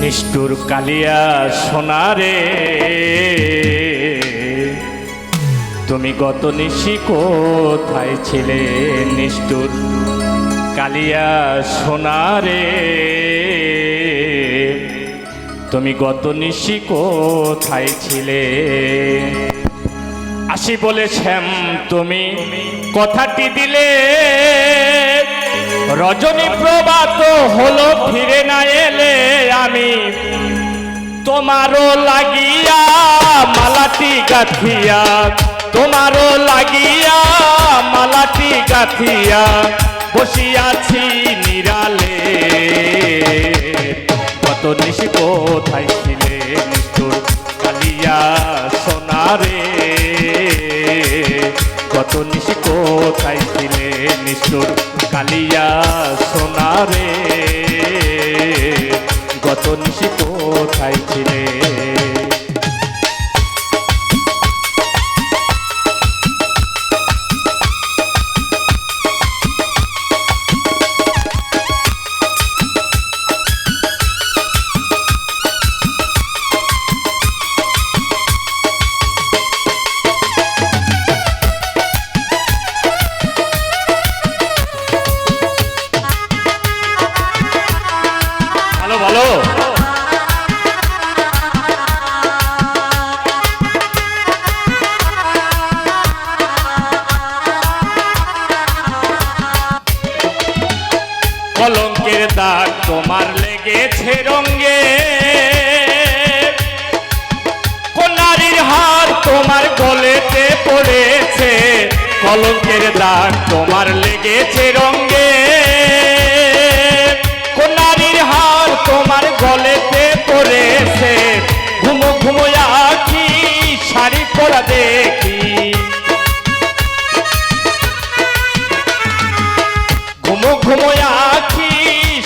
নিষ্ঠুর কালিয়া সোনারে, তুমি গত নিশি কোথায় ছিলে? নিষ্ঠুর কালিয়া সোনারে, তুমি গত নিশি কোথায় ছিলে? আসি বলে শ্যাম তুমি কথাটি দিলে, রজনী প্রভাত হলো ফিরে না এলে। আমি তোমারও লাগিয়া মালাটি গাথিয়া, তোমারও লাগিয়া মালাটি গাথিয়া বসিয়াছি নিরালে। কত নিশি কোথায় ছিলে? নিষ্ঠুর কালিয়া সোনারে, কত নিশি কোথায় ছিলে? নিষ্ঠুর কালিয়া সোনারে, গত নিশি কোথায় ছিলে? ভালো কলঙ্কের দাগ তোমার লেগেছে রঙ্গে, কন্যারীর হার তোমার গলেতে পড়েছে। কলঙ্কের দাগ তোমার লেগেছে রঙ্গে, কন্যারীর হার তোমার গলেতে পড়েছে। ঘুমো ঘুমো আখি শাড়ি পরা দেখি, ঘুমো ঘুমো আখি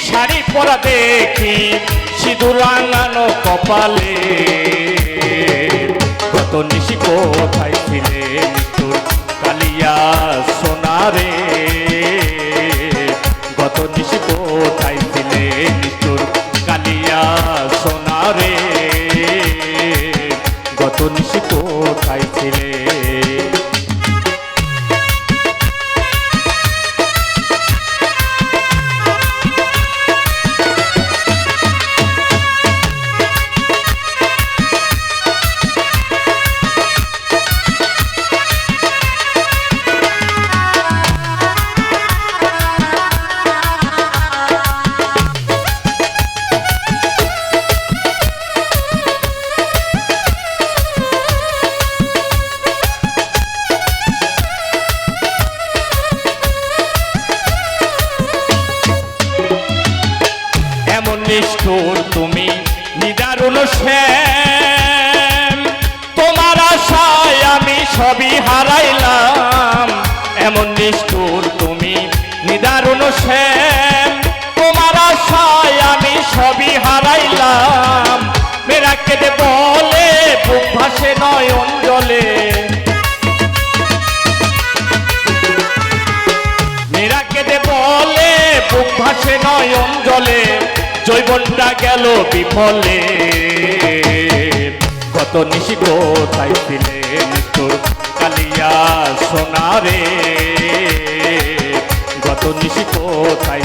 শাড়ি পরা দেখি, সিঁদুর রাঙানো কপালে। কত নিশি কোথায় ছিলে? নিষ্ঠুর কালিয়া সোনারে, গত নিশি কোথায় ছিলে? নিষ্ঠুর কালিয়া সোনারে, গত নিশি কোথায় ছিলে? নিষ্ঠুর তুমি নিদারুণ শ্যাম, তোমার আশায় আমি সবই হারাইলাম। এমন নিষ্ঠুর তুমি নিদারুণ শ্যাম, তোমার আশায় আমি সবই হারাইলাম। মেরা কেঁদে বলে বুক ভাসে নয়ন জলে, মেরা কেঁদে বলে বুক ভাসে নয়ন জলে। জৈবনটা গেল বিফলে, কত নিশি কোথায় ছিলে? নিষ্ঠুর কালিয়া সোনারে, গত নিশি কোথায়?